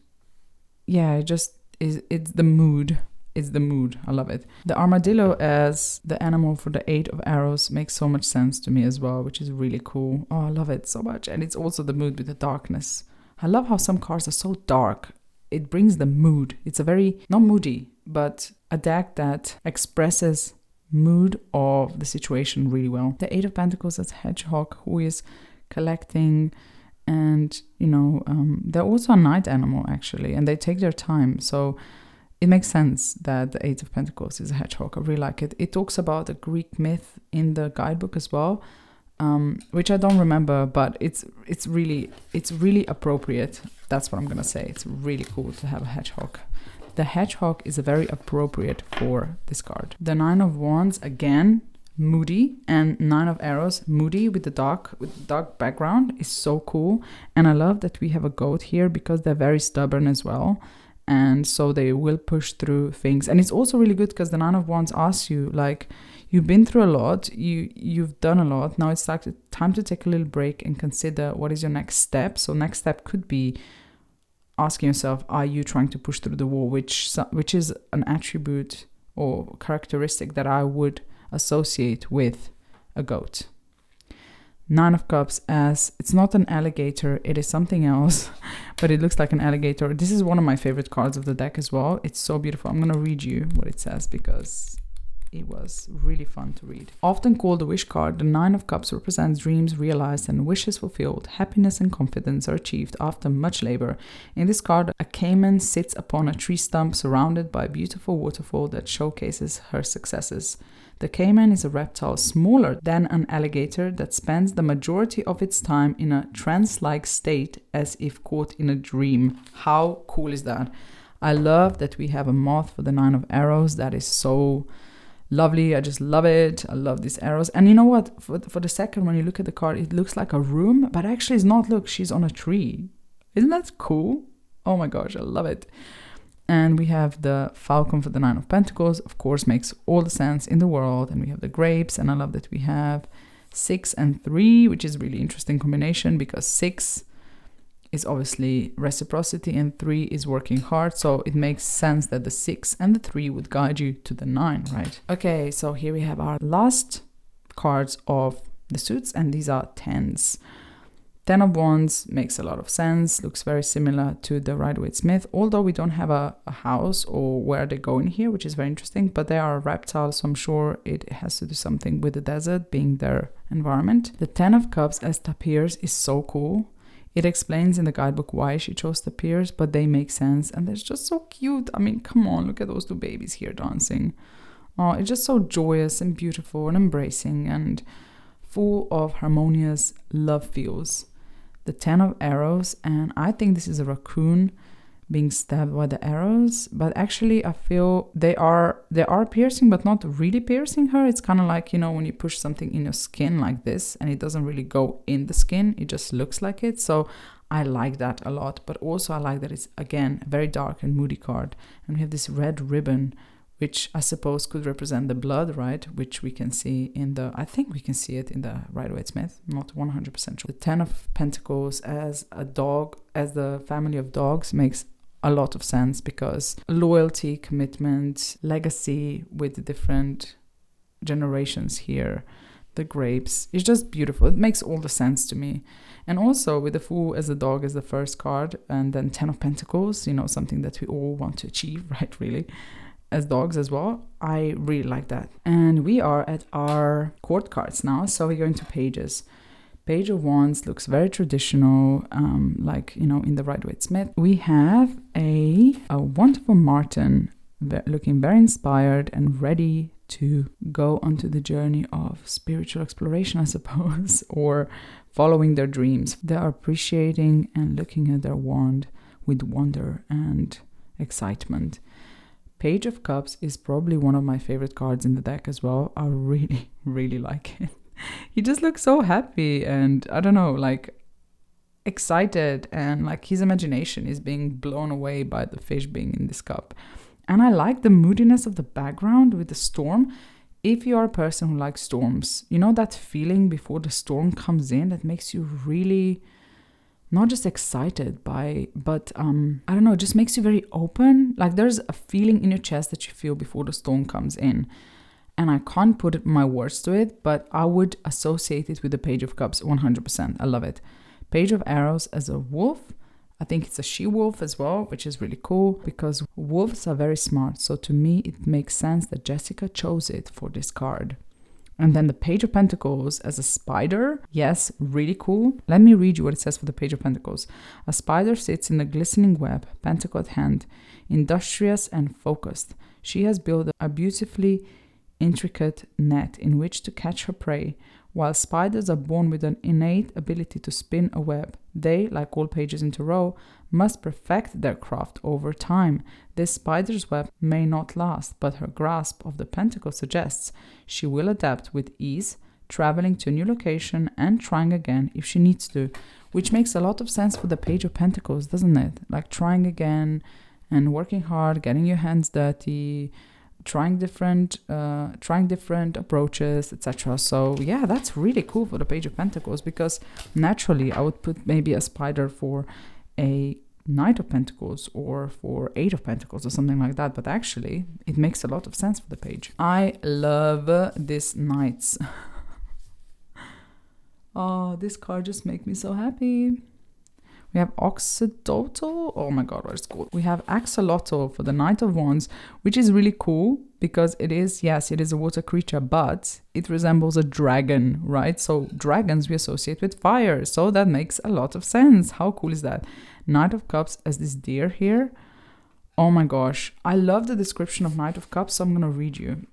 yeah, it's the mood. It's the mood. I love it. The armadillo as the animal for the Eight of Arrows makes so much sense to me as well, which is really cool. Oh, I love it so much. And it's also the mood with the darkness. I love how some cards are so dark. It brings the mood. It's a very, not moody, but a deck that expresses mood of the situation really well. The Eight of Pentacles as hedgehog, who is collecting, and you know, they're also a night animal actually, and they take their time. So it makes sense that the Eight of Pentacles is a hedgehog. I really like it. It talks about a Greek myth in the guidebook as well, which I don't remember, but it's really appropriate. That's what I'm gonna say. It's really cool to have a hedgehog. The hedgehog is very appropriate for this card. The Nine of Wands, again, moody, and Nine of Arrows, moody with the dark background, is so cool. And I love that we have a goat here because they're very stubborn as well. And so they will push through things. And it's also really good because the Nine of Wands asks you, like, you've been through a lot, you've done a lot. Now it's like time to take a little break and consider what is your next step. So next step could be asking yourself, are you trying to push through the wall, which is an attribute or characteristic that I would associate with a goat. Nine of Cups as, it's not an alligator, it is something else, but it looks like an alligator. This is one of my favorite cards of the deck as well. It's so beautiful. I'm going to read you what it says because it was really fun to read. Often called the wish card, the Nine of Cups represents dreams realized and wishes fulfilled. Happiness and confidence are achieved after much labor. In this card, a caiman sits upon a tree stump surrounded by a beautiful waterfall that showcases her successes. The caiman is a reptile smaller than an alligator that spends the majority of its time in a trance-like state as if caught in a dream. How cool is that? I love that we have a moth for the Nine of Arrows. That is so lovely. I just love it. I love these arrows. And you know what? For the second, when you look at the card, it looks like a room, but actually it's not. Look, she's on a tree. Isn't that cool? Oh my gosh, I love it. And we have the falcon for the Nine of Pentacles. Of course, makes all the sense in the world. And we have the grapes. And I love that we have 6 and 3, which is a really interesting combination because 6 is obviously reciprocity and 3 is working hard. So it makes sense that the 6 and the 3 would guide you to the 9, right? Okay, so here we have our last cards of the suits, and these are 10s. 10 of Wands makes a lot of sense, looks very similar to the Rider-Waite-Smith, although we don't have a house or where they go in here, which is very interesting, but they are a reptile, so I'm sure it has to do something with the desert being their environment. The 10 of Cups as tapirs is so cool. It explains in the guidebook why she chose tapirs, but they make sense and they're just so cute. I mean, come on, look at those two babies here dancing. Oh, it's just so joyous and beautiful and embracing and full of harmonious love feels. The 10 of Arrows, and I think this is a raccoon being stabbed by the arrows, but actually I feel they are piercing, but not really piercing her. It's kind of like, you know, when you push something in your skin like this and it doesn't really go in the skin, it just looks like it. So I like that a lot, but also I like that it's, again, a very dark and moody card. And we have this red ribbon, which I suppose could represent the blood, right? Which we can see in the, I think we can see it in the Rider-Waite-Smith, not 100% sure. The 10 of Pentacles as a dog, as the family of dogs, makes a lot of sense because loyalty, commitment, legacy with the different generations here. the grapes. It's just beautiful. It makes all the sense to me. And also with the Fool as a dog as the first card, and then 10 of Pentacles, you know, something that we all want to achieve, right, really, as dogs as well. I really like that. And we are at our court cards now, so we're going to pages. Page of Wands looks very traditional, like, you know, in the Rider-Waite-Smith. We have a wonderful Martin looking very inspired and ready to go onto the journey of spiritual exploration, I suppose, or following their dreams. They are appreciating and looking at their wand with wonder and excitement. Page of Cups is probably one of my favorite cards in the deck as well. I really, really like it. He just looks so happy and, I don't know, like excited, and like his imagination is being blown away by the fish being in this cup. And I like the moodiness of the background with the storm. If you are a person who likes storms, you know that feeling before the storm comes in that makes you really not just excited but I don't know, it just makes you very open. Like there's a feeling in your chest that you feel before the storm comes in. And I can't put my words to it, but I would associate it with the Page of Cups 100%. I love it. Page of Arrows as a wolf. I think it's a she-wolf as well, which is really cool because wolves are very smart. So to me, it makes sense that Jessica chose it for this card. And then the Page of Pentacles as a spider. Yes, really cool. Let me read you what it says for the Page of Pentacles. A spider sits in a glistening web, pentacle at hand, industrious and focused. She has built a beautifully intricate net in which to catch her prey. While spiders are born with an innate ability to spin a web, they, like all pages in Tarot, must perfect their craft over time. This spider's web may not last, but her grasp of the pentacle suggests she will adapt with ease, traveling to a new location and trying again if she needs to, which makes a lot of sense for the Page of Pentacles, doesn't it? Like trying again and working hard, getting your hands dirty, trying different approaches, etc. So yeah, that's really cool for the Page of Pentacles, because naturally I would put maybe a spider for a Knight of Pentacles or for 8 of Pentacles or something like that, but actually it makes a lot of sense for the page. I love this Knights. Oh, this card just makes me so happy. We have Oxidotl. Oh my god, what is it called? We have Axolotl for the Knight of Wands, which is really cool because it is, yes, it is a water creature, but it resembles a dragon, right? So dragons we associate with fire, so that makes a lot of sense. How cool is that? Knight of Cups as this deer here. Oh my gosh, I love the description of Knight of Cups, so I'm gonna read you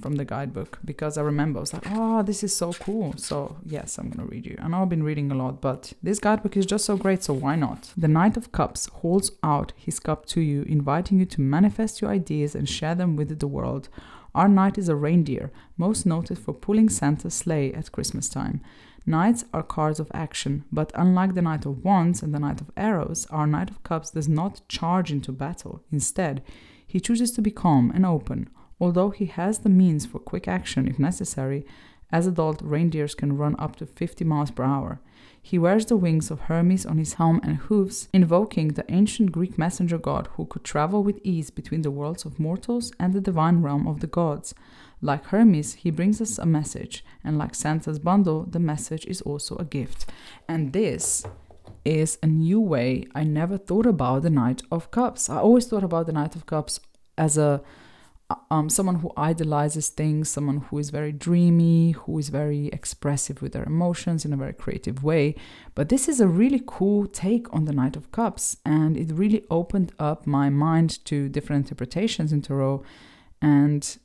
from the guidebook because I remember I was like, oh, this is so cool. So yes, I'm gonna read you. I know I've been reading a lot, but this guidebook is just so great, so why not? The Knight of Cups holds out his cup to you, inviting you to manifest your ideas and share them with the world. Our knight is a reindeer, most noted for pulling Santa's sleigh at Christmas time. Knights are cards of action, but unlike the Knight of Wands and the Knight of Arrows, our Knight of Cups does not charge into battle. Instead, he chooses to be calm and open. Although he has the means for quick action if necessary, as adult reindeers can run up to 50 miles per hour. He wears the wings of Hermes on his helm and hooves, invoking the ancient Greek messenger god who could travel with ease between the worlds of mortals and the divine realm of the gods. Like Hermes, he brings us a message, and like Santa's bundle, the message is also a gift. And this is a new way. I never thought about the Knight of Cups. I always thought about the Knight of Cups as a someone who idolizes things, someone who is very dreamy, who is very expressive with their emotions in a very creative way. But this is a really cool take on the Knight of Cups, and it really opened up my mind to different interpretations in Tarot, and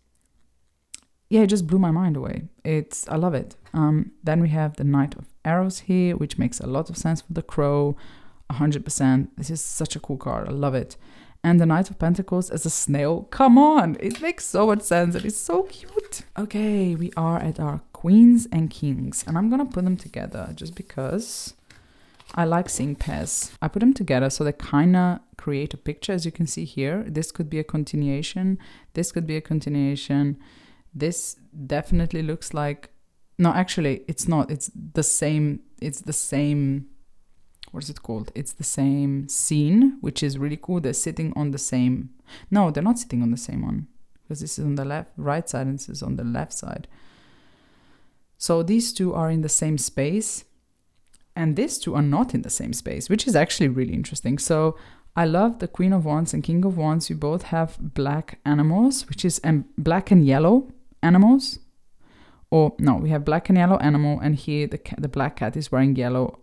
yeah, it just blew my mind away. I love it. Then we have the Knight of Arrows here, which makes a lot of sense for the crow, 100%. This is such a cool card. I love it. And the Knight of Pentacles as a snail. Come on, it makes so much sense. It is so cute. Okay, we are at our Queens and Kings. And I'm going to put them together just because I like seeing pairs. I put them together so they kind of create a picture, as you can see here. This could be a continuation. This could be a continuation. This definitely looks like... No, actually, it's not. It's the same... What is it called? It's the same scene, which is really cool. They're sitting on the same... No, they're not sitting on the same one. Because this is on the right side and this is on the left side. So these two are in the same space, and these two are not in the same space, which is actually really interesting. So I love the Queen of Wands and King of Wands. You both have black animals, which is black and yellow animals. Or no, we have black and yellow animal, and here the black cat is wearing yellow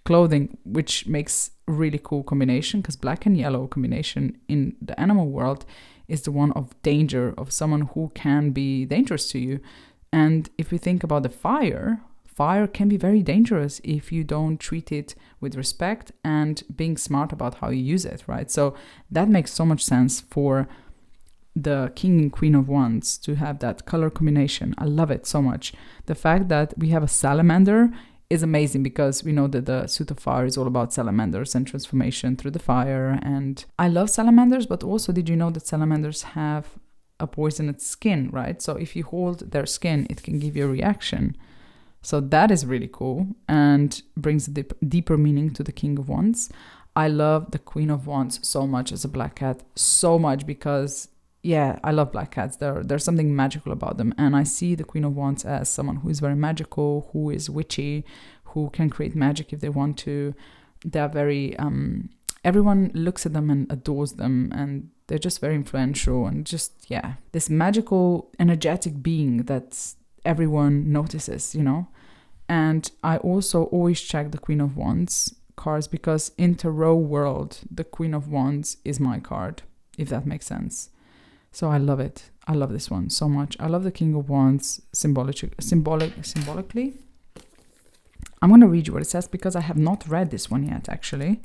clothing, which makes a really cool combination, because black and yellow combination in the animal world is the one of danger, of someone who can be dangerous to you. And if we think about the fire can be very dangerous if you don't treat it with respect and being smart about how you use it, right? So that makes so much sense for the King and Queen of Wands to have that color combination. I love it so much. The fact that we have a salamander is amazing, because we know that the suit of fire is all about salamanders and transformation through the fire. And I love salamanders, but also, did you know that salamanders have a poisonous skin, right? So if you hold their skin, it can give you a reaction. So that is really cool and brings a deeper meaning to the King of Wands. I love the Queen of Wands so much as a black cat, so much, because yeah, I love black cats. There's something magical about them. And I see the Queen of Wands as someone who is very magical, who is witchy, who can create magic if they want to. They're very, everyone looks at them and adores them, and they're just very influential, and just, yeah, this magical, energetic being that everyone notices, you know. And I also always check the Queen of Wands cards, because in Tarot world, the Queen of Wands is my card, if that makes sense. So I love it. I love this one so much. I love the King of Wands symbolically. I'm going to read you what it says, because I have not read this one yet, actually.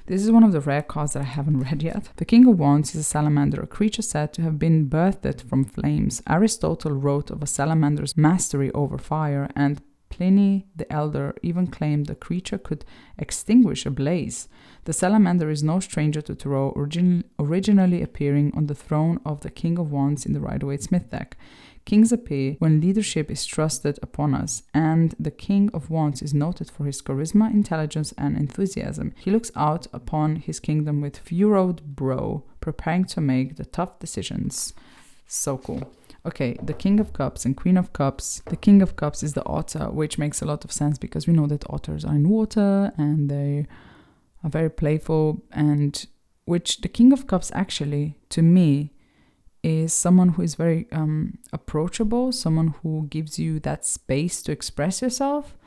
This is one of the rare cards that I haven't read yet. The King of Wands is a salamander, a creature said to have been birthed from flames. Aristotle wrote of a salamander's mastery over fire, and Pliny the Elder even claimed the creature could extinguish a blaze. The salamander is no stranger to Tarot, originally appearing on the throne of the King of Wands in the Rider-Waite-Smith deck. Kings appear when leadership is trusted upon us, and the King of Wands is noted for his charisma, intelligence, and enthusiasm. He looks out upon his kingdom with furrowed brow, preparing to make the tough decisions. So cool. Okay, the King of Cups and Queen of Cups. The King of Cups is the otter, which makes a lot of sense, because we know that otters are in water and they are very playful, and which the King of Cups actually, to me, is someone who is very approachable, someone who gives you that space to express yourself.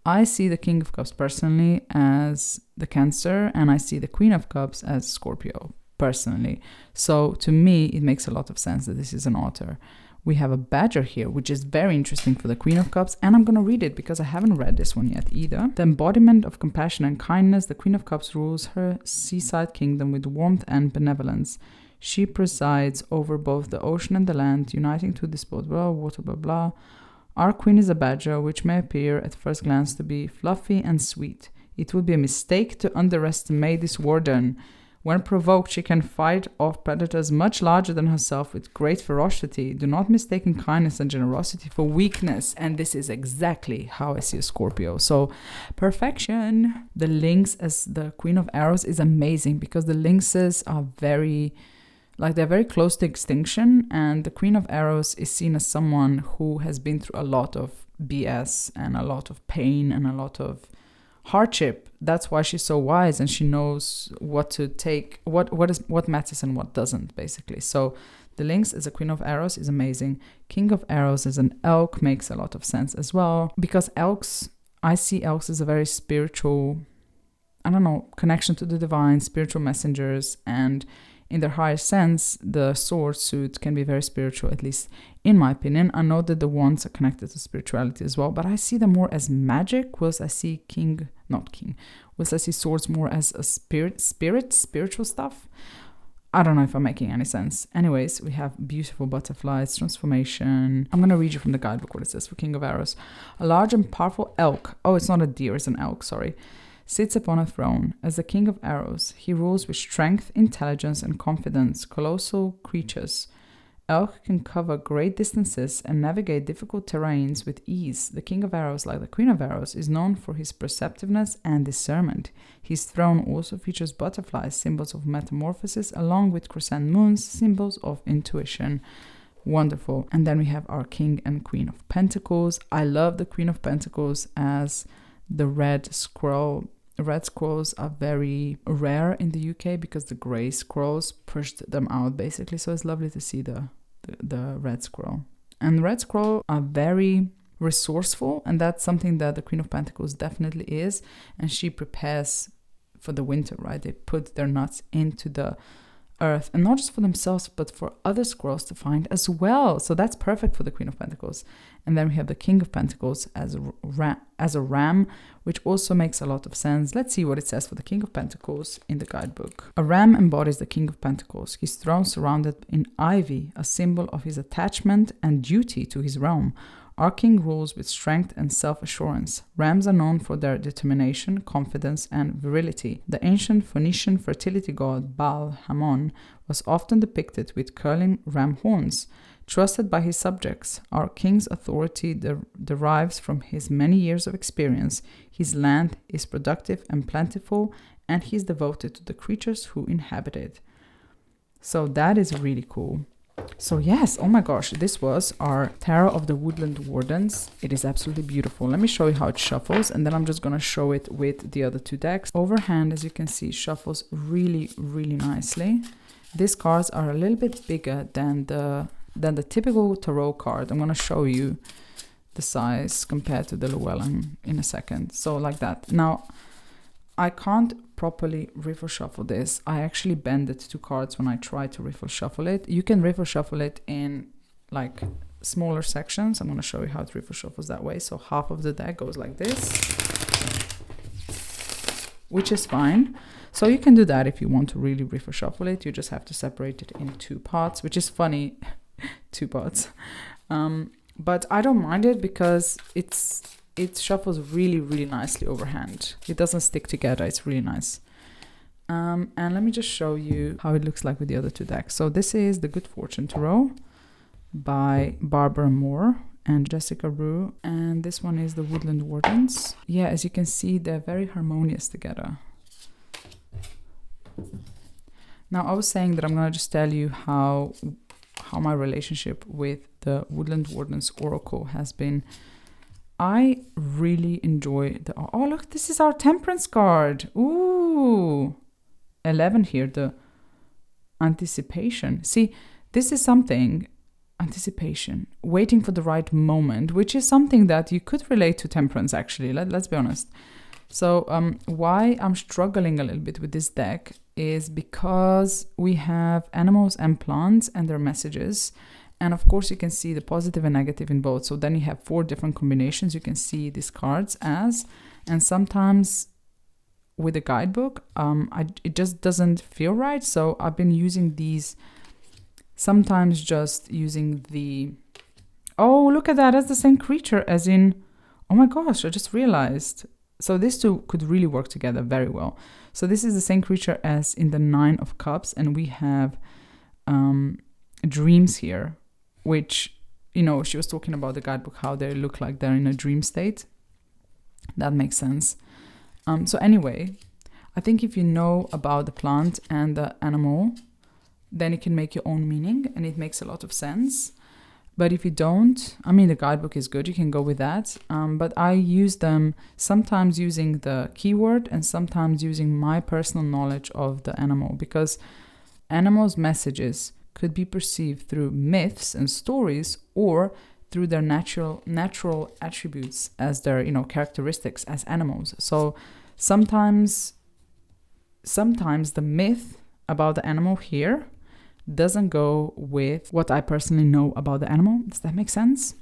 I see the King of Cups personally as the Cancer, and I see the Queen of Cups as Scorpio personally. So to me, it makes a lot of sense that this is an otter. We have a badger here, which is very interesting for the Queen of Cups, and I'm going to read it because I haven't read this one yet either. The embodiment of compassion and kindness, the Queen of Cups rules her seaside kingdom with warmth and benevolence. She presides over both the ocean and the land, uniting to dispose water, blah, blah. Our queen is a badger, which may appear at first glance to be fluffy and sweet. It would be a mistake to underestimate this warden. When provoked, she can fight off predators much larger than herself with great ferocity. Do not mistake kindness and generosity for weakness. And this is exactly how I see a Scorpio. So, perfection. The lynx as the Queen of Arrows is amazing, because the lynxes are they're very close to extinction, and the Queen of Arrows is seen as someone who has been through a lot of BS and a lot of pain and a lot of hardship. That's why she's so wise, and she knows what to take, what matters and what doesn't, basically. So the lynx as a Queen of Arrows is amazing. King of Arrows as an elk makes a lot of sense as well, because I see elks as a very spiritual, connection to the divine, spiritual messengers, and in their higher sense, the sword suit can be very spiritual, at least in my opinion. I know that the wands are connected to spirituality as well, but I see them more as magic, whilst I see whilst I see swords more as a spiritual stuff. I don't know if I'm making any sense. Anyways, we have beautiful butterflies, transformation. I'm going to read you from the guidebook what it says for King of Arrows. A large and powerful elk. Oh, it's not a deer, it's an elk, sorry. Sits upon a throne. As the King of Arrows, he rules with strength, intelligence, and confidence. Colossal creatures. Elk can cover great distances and navigate difficult terrains with ease. The King of Arrows, like the Queen of Arrows, is known for his perceptiveness and discernment. His throne also features butterflies, symbols of metamorphosis, along with crescent moons, symbols of intuition. Wonderful. And then we have our King and Queen of Pentacles. I love the Queen of Pentacles as the red scroll. Red scrolls are very rare in the UK because the grey scrolls pushed them out basically. So it's lovely to see the red scroll. And red scroll are very resourceful, and that's something that the Queen of Pentacles definitely is. And she prepares for the winter, right? They put their nuts into the earth, and not just for themselves but for other squirrels to find as well. So that's perfect for the Queen of Pentacles. And then we have the King of Pentacles as a ram, which also makes a lot of sense. Let's see what it says for the King of Pentacles in the guidebook. A ram embodies the King of Pentacles, his throne surrounded in ivy, a symbol of his attachment and duty to his realm. Our king rules with strength and self-assurance. Rams are known for their determination, confidence, and virility. The ancient Phoenician fertility god Baal Hamon was often depicted with curling ram horns. Trusted by his subjects, our king's authority derives from his many years of experience. His land is productive and plentiful, and he is devoted to the creatures who inhabit it. So that is really cool. So yes, oh my gosh, this was our Tarot of the Woodland Wardens. It is absolutely beautiful. Let me show you how it shuffles, and then I'm just going to show it with the other two decks. Overhand, as you can see, shuffles really, really nicely. These cards are a little bit bigger than the typical tarot card. I'm going to show you the size compared to the Llewellyn in a second. So like that. Now, I can't properly riffle shuffle this. I actually bended two cards when I tried to riffle shuffle it. You can riffle shuffle it in like smaller sections. I'm going to show you how it riffle shuffles that way. So half of the deck goes like this, which is fine. So you can do that if you want to really riffle shuffle it. You just have to separate it in two parts, which is funny, two parts. But I don't mind it because it shuffles really, really nicely overhand. It doesn't stick together. It's really nice. And let me just show you how it looks like with the other two decks. So this is the Good Fortune Tarot by Barbara Moore and Jessica Rue. And this one is the Woodland Wardens. Yeah, as you can see, they're very harmonious together. Now, I was saying that I'm going to just tell you how my relationship with the Woodland Wardens Oracle has been. I really enjoy the... Oh, look, this is our Temperance card. Ooh. 11 here, the anticipation. See, this is something... Anticipation. Waiting for the right moment, which is something that you could relate to Temperance, actually. Let's be honest. So, why I'm struggling a little bit with this deck is because we have animals and plants and their messages. And of course, you can see the positive and negative in both. So then you have 4 different combinations you can see these cards as. And sometimes with the guidebook, it just doesn't feel right. So I've been using these, sometimes just using the... Oh, look at that. That's the same creature as in... Oh my gosh, I just realized. So these two could really work together very well. So this is the same creature as in the 9 of Cups. And we have dreams here. Which, you know, she was talking about the guidebook, how they look like they're in a dream state. That makes sense. So anyway, I think if you know about the plant and the animal, then you can make your own meaning and it makes a lot of sense. But if you don't, I mean, the guidebook is good. You can go with that. But I use them sometimes using the keyword and sometimes using my personal knowledge of the animal, because animals' messages could be perceived through myths and stories or through their natural attributes as their, you know, characteristics as animals. So sometimes the myth about the animal here doesn't go with what I personally know about the animal. Does that make sense?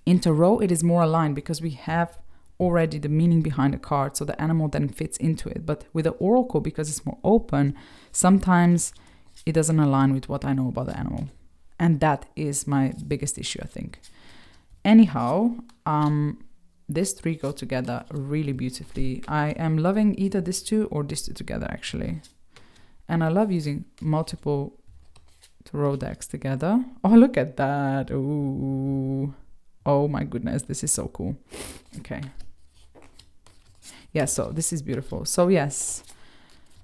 In tarot, it is more aligned because we have already the meaning behind the card, so the animal then fits into it. But with the oracle, because it's more open, sometimes it doesn't align with what I know about the animal. And that is my biggest issue, I think. Anyhow, these 3 go together really beautifully. I am loving either these 2 or these 2 together, actually. And I love using multiple tarot decks together. Oh, look at that. Ooh. Oh my goodness, this is so cool. Okay. Yeah, so this is beautiful. So yes,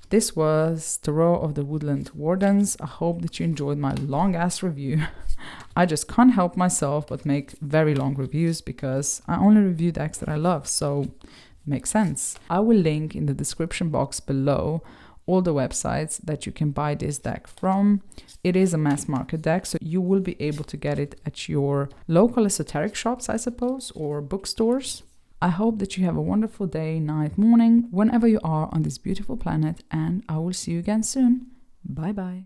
This was Tarot of the Woodland Wardens. I hope that you enjoyed my long ass review. I just can't help myself but make very long reviews because I only review decks that I love, so makes sense. I will link in the description box below all the websites that you can buy this deck from. It is a mass market deck, so you will be able to get it at your local esoteric shops, I suppose, or bookstores. I hope that you have a wonderful day, night, morning, whenever you are on this beautiful planet, and I will see you again soon. Bye bye.